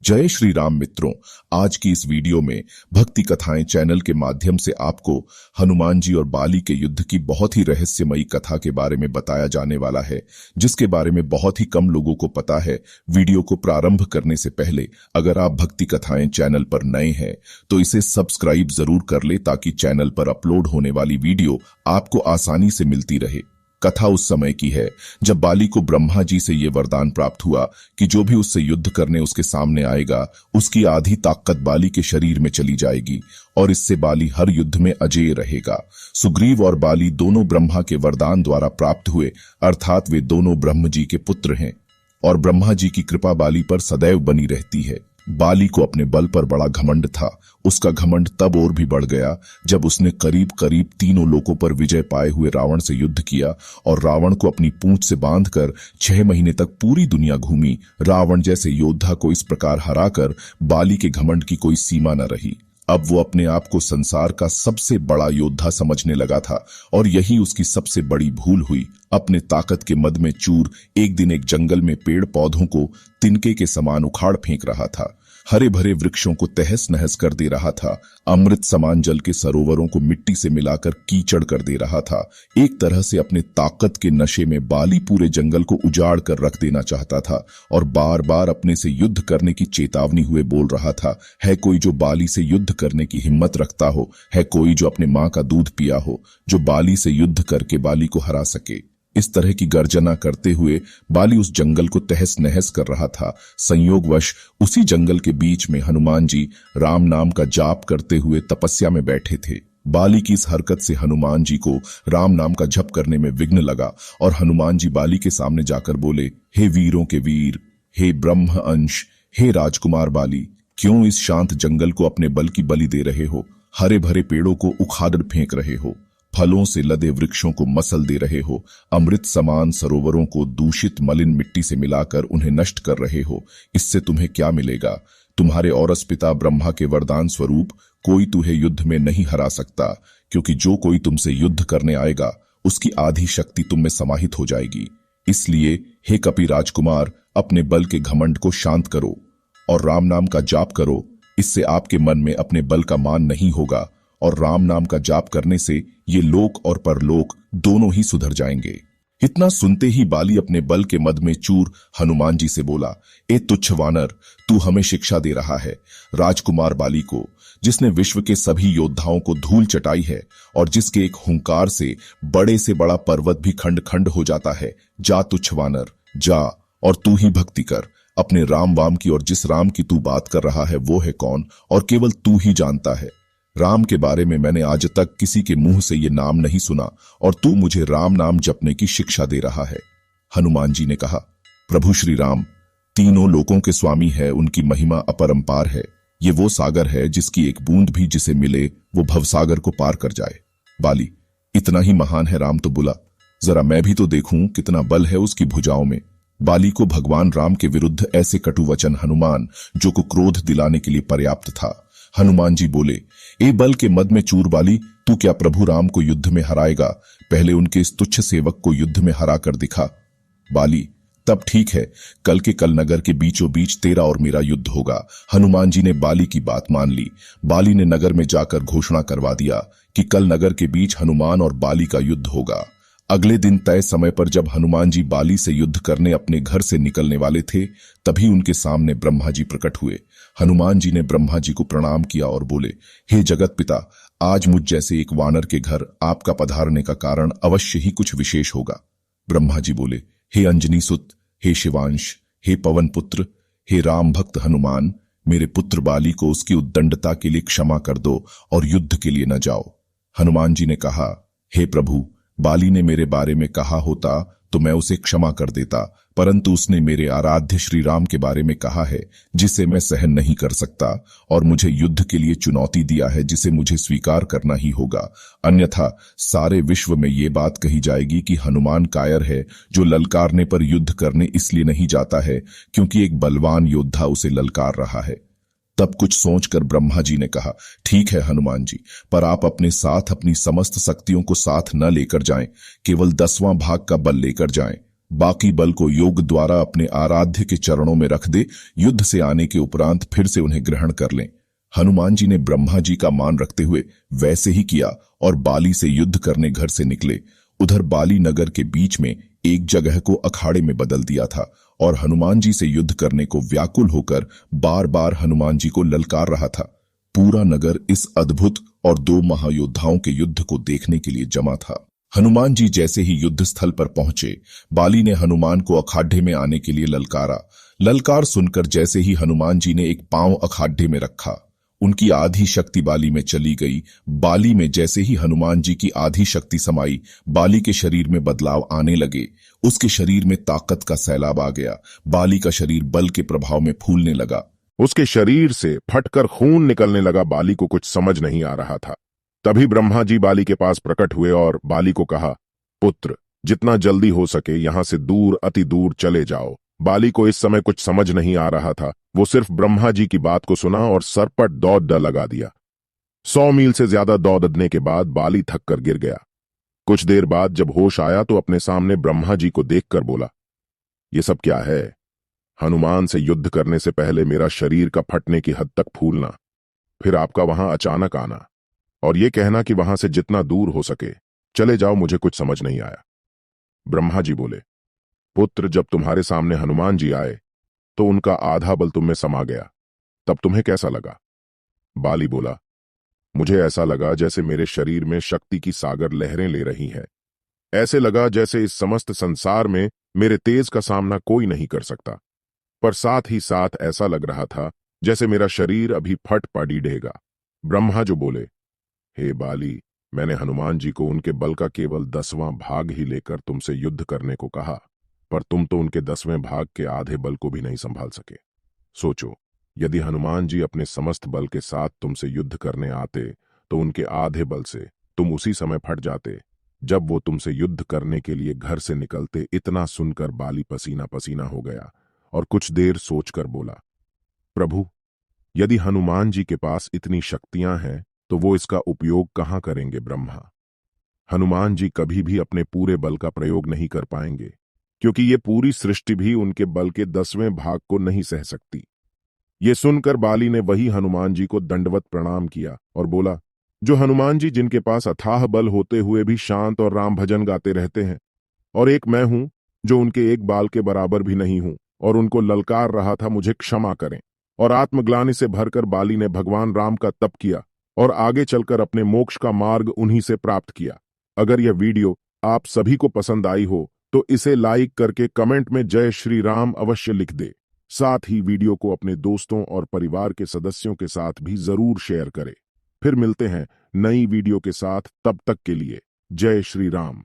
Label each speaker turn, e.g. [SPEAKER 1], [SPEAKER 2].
[SPEAKER 1] जय श्री राम मित्रों, आज की इस वीडियो में भक्ति कथाएं चैनल के माध्यम से आपको हनुमान जी और बाली के युद्ध की बहुत ही रहस्यमयी कथा के बारे में बताया जाने वाला है, जिसके बारे में बहुत ही कम लोगों को पता है। वीडियो को प्रारंभ करने से पहले अगर आप भक्ति कथाएं चैनल पर नए हैं तो इसे सब्सक्राइब जरूर कर ले, ताकि चैनल पर अपलोड होने वाली वीडियो आपको आसानी से मिलती रहे। कथा उस समय की है जब बाली को ब्रह्मा जी से यह वरदान प्राप्त हुआ कि जो भी उससे युद्ध करने उसके सामने आएगा, उसकी आधी ताकत बाली के शरीर में चली जाएगी और इससे बाली हर युद्ध में अजेय रहेगा। सुग्रीव और बाली दोनों ब्रह्मा के वरदान द्वारा प्राप्त हुए, अर्थात वे दोनों ब्रह्म जी के पुत्र हैं और ब्रह्मा जी की कृपा बाली पर सदैव बनी रहती है। बाली को अपने बल पर बड़ा घमंड था। उसका घमंड तब और भी बढ़ गया जब उसने करीब करीब तीनों लोकों पर विजय पाए हुए रावण से युद्ध किया और रावण को अपनी पूंछ से बांधकर 6 महीने तक पूरी दुनिया घूमी। रावण जैसे योद्धा को इस प्रकार हराकर बाली के घमंड की कोई सीमा न रही। अब वो अपने आप को संसार का सबसे बड़ा योद्धा समझने लगा था और यही उसकी सबसे बड़ी भूल हुई। अपने ताकत के मद में चूर एक दिन एक जंगल में पेड़ पौधों को तिनके के समान उखाड़ फेंक रहा था, हरे भरे वृक्षों को तहस नहस कर दे रहा था, अमृत समान जल के सरोवरों को मिट्टी से मिलाकर कीचड़ कर दे रहा था। एक तरह से अपने ताकत के नशे में बाली पूरे जंगल को उजाड़ कर रख देना चाहता था और बार बार अपने से युद्ध करने की चेतावनी हुए बोल रहा था, है कोई जो बाली से युद्ध करने की हिम्मत रखता हो, है कोई जो अपने मां का दूध पिया हो, जो बाली से युद्ध करके बाली को हरा सके। इस तरह की गर्जना करते हुए बाली उस जंगल को तहस नहस कर रहा था। संयोगवश उसी जंगल के बीच में हनुमान जी राम नाम का जाप करते हुए तपस्या में बैठे थे। बाली की इस हरकत से हनुमान जी को राम नाम का जप करने में विघ्न लगा और हनुमान जी बाली के सामने जाकर बोले, हे वीरों के वीर, हे ब्रह्म अंश, हे राजकुमार बाली, क्यों इस शांत जंगल को अपने बल की बलि दे रहे हो? हरे भरे पेड़ों को उखाड़ फेंक रहे हो, फलों से लदे वृक्षों को मसल दे रहे हो, अमृत समान सरोवरों को दूषित मलिन मिट्टी से मिलाकर उन्हें नष्ट कर रहे हो। इससे तुम्हें क्या मिलेगा? तुम्हारे औरस पिता ब्रह्मा के वरदान स्वरूप कोई तुम्हें युद्ध में नहीं हरा सकता, क्योंकि जो कोई तुमसे युद्ध करने आएगा उसकी आधी शक्ति तुम में समाहित हो जाएगी। इसलिए हे कपि राजकुमार, अपने बल के घमंड को शांत करो और राम नाम का जाप करो। इससे आपके मन में अपने बल का मान नहीं होगा और राम नाम का जाप करने से ये लोक और परलोक दोनों ही सुधर जाएंगे। इतना सुनते ही बाली अपने बल के मद में चूर हनुमान जी से बोला, ए तुच्छ वानर, तू हमें शिक्षा दे रहा है। राजकुमार बाली को, जिसने विश्व के सभी योद्धाओं को धूल चटाई है और जिसके एक हुंकार से बड़ा पर्वत भी खंड खंड हो जाता है, जा तुच्छ वानर, जा और तू ही भक्ति कर अपने राम वाम की। और जिस राम की तू बात कर रहा है वो है कौन, और केवल तू ही जानता है। राम के बारे में मैंने आज तक किसी के मुंह से ये नाम नहीं सुना और तू मुझे राम नाम जपने की शिक्षा दे रहा है। हनुमान जी ने कहा, प्रभु श्री राम तीनों लोकों के स्वामी है, उनकी महिमा अपरंपार है। ये वो सागर है जिसकी एक बूंद भी जिसे मिले वो भवसागर को पार कर जाए। बाली, इतना ही महान है राम तो बुला, जरा मैं भी तो देखूं कितना बल है उसकी भुजाओं में। बाली को भगवान राम के विरुद्ध ऐसे कटु वचन हनुमान जो को क्रोध दिलाने के लिए पर्याप्त था। हनुमान जी बोले, ए बल के मद में चूर बाली, तू क्या प्रभु राम को युद्ध में हराएगा? पहले उनके इस तुच्छ सेवक को युद्ध में हरा कर दिखा। बाली, तब ठीक है, कल के कल नगर के बीचों बीच तेरा और मेरा युद्ध होगा। हनुमान जी ने बाली की बात मान ली। बाली ने नगर में जाकर घोषणा करवा दिया कि कल नगर के बीच हनुमान और बाली का युद्ध होगा। अगले दिन तय समय पर जब हनुमान जी बाली से युद्ध करने अपने घर से निकलने वाले थे, तभी उनके सामने ब्रह्मा जी प्रकट हुए। हनुमान जी ने ब्रह्मा जी को प्रणाम किया और बोले, हे जगत पिता, आज मुझ जैसे एक वानर के घर आपका पधारने का कारण अवश्य ही कुछ विशेष होगा। ब्रह्मा जी बोले, हे अंजनी सुत, हे शिवांश, हे पवन पुत्र, हे राम भक्त हनुमान, मेरे पुत्र बाली को उसकी उद्दंडता के लिए क्षमा कर दो और युद्ध के लिए न जाओ। हनुमान जी ने कहा, हे प्रभु, बाली ने मेरे बारे में कहा होता तो मैं उसे क्षमा कर देता, परंतु उसने मेरे आराध्य श्री राम के बारे में कहा है जिसे मैं सहन नहीं कर सकता और मुझे युद्ध के लिए चुनौती दिया है जिसे मुझे स्वीकार करना ही होगा। अन्यथा सारे विश्व में ये बात कही जाएगी कि हनुमान कायर है, जो ललकारने पर युद्ध करने इसलिए नहीं जाता है क्योंकि एक बलवान योद्धा उसे ललकार रहा है। तब कुछ सोचकर ब्रह्मा जी ने कहा, ठीक है हनुमान जी, पर आप अपने साथ अपनी समस्त शक्तियों को साथ न लेकर जाएं, केवल 10वां भाग का बल लेकर जाएं। बाकी बल को योग द्वारा अपने आराध्य के चरणों में रख दे, युद्ध से आने के उपरांत फिर से उन्हें ग्रहण कर लें। हनुमान जी ने ब्रह्मा जी का मान रखते हुए वैसे ही किया और बाली से युद्ध करने घर से निकले। उधर बाली नगर के बीच में एक जगह को अखाड़े में बदल दिया था और हनुमान जी से युद्ध करने को व्याकुल होकर बार बार हनुमान जी को ललकार रहा था। पूरा नगर इस अद्भुत और दो महायोद्धाओं के युद्ध को देखने के लिए जमा था। हनुमान जी जैसे ही युद्ध स्थल पर पहुंचे, बाली ने हनुमान को अखाड़े में आने के लिए ललकारा। ललकार सुनकर जैसे ही हनुमान जी ने एक पांव अखाड़े में रखा, उनकी आधी शक्ति बाली में चली गई। बाली में जैसे ही हनुमान जी की आधी शक्ति समाई, बाली के शरीर में बदलाव आने लगे। उसके शरीर में ताकत का सैलाब आ गया। बाली का शरीर बल के प्रभाव में फूलने लगा।
[SPEAKER 2] उसके शरीर से फटकर खून निकलने लगा। बाली को कुछ समझ नहीं आ रहा था। तभी ब्रह्मा जी बाली के पास प्रकट हुए और बाली को कहा, पुत्र, जितना जल्दी हो सके यहां से दूर, अति दूर चले जाओ। बाली को इस समय कुछ समझ नहीं आ रहा था। वो सिर्फ ब्रह्मा जी की बात को सुना और सर पर दौड़ लगा दिया। 100 मील से ज्यादा दौड़ने के बाद बाली थक कर गिर गया। कुछ देर बाद जब होश आया तो अपने सामने ब्रह्मा जी को देखकर बोला, ये सब क्या है? हनुमान से युद्ध करने से पहले मेरा शरीर का फटने की हद तक फूलना, फिर आपका वहां अचानक आना और ये कहना कि वहां से जितना दूर हो सके चले जाओ, मुझे कुछ समझ नहीं आया। ब्रह्मा जी बोले, पुत्र, जब तुम्हारे सामने हनुमान जी आए तो उनका आधा बल तुम में समा गया, तब तुम्हें कैसा लगा? बाली बोला, मुझे ऐसा लगा जैसे मेरे शरीर में शक्ति की सागर लहरें ले रही हैं। ऐसे लगा जैसे इस समस्त संसार में मेरे तेज का सामना कोई नहीं कर सकता। पर साथ ही साथ ऐसा लग रहा था जैसे मेरा शरीर अभी फट पड़ेगा। ब्रह्मा जो बोले, हे बाली, मैंने हनुमान जी को उनके बल का केवल 10वां भाग ही लेकर तुमसे युद्ध करने को कहा, पर तुम तो उनके 10वें भाग के आधे बल को भी नहीं संभाल सके। सोचो, यदि हनुमान जी अपने समस्त बल के साथ तुमसे युद्ध करने आते तो उनके आधे बल से तुम उसी समय फट जाते जब वो तुमसे युद्ध करने के लिए घर से निकलते। इतना सुनकर बाली पसीना पसीना हो गया और कुछ देर सोचकर बोला, प्रभु, यदि हनुमान जी के पास इतनी शक्तियां हैं तो वो इसका उपयोग कहां करेंगे? ब्रह्मा, हनुमान जी कभी भी अपने पूरे बल का प्रयोग नहीं कर पाएंगे, क्योंकि ये पूरी सृष्टि भी उनके बल के 10वें भाग को नहीं सह सकती। ये सुनकर बाली ने वही हनुमान जी को दंडवत प्रणाम किया और बोला, जो हनुमान जी जिनके पास अथाह बल होते हुए भी शांत और राम भजन गाते रहते हैं, और एक मैं हूं जो उनके एक बाल के बराबर भी नहीं हूं और उनको ललकार रहा था, मुझे क्षमा करें। और आत्मग्लानि से भरकर बाली ने भगवान राम का तप किया और आगे चलकर अपने मोक्ष का मार्ग उन्हीं से प्राप्त किया। अगर यह वीडियो आप सभी को पसंद आई हो तो इसे लाइक करके कमेंट में जय श्री राम अवश्य लिख दे। साथ ही वीडियो को अपने दोस्तों और परिवार के सदस्यों के साथ भी जरूर शेयर करें। फिर मिलते हैं नई वीडियो के साथ, तब तक के लिए जय श्री राम।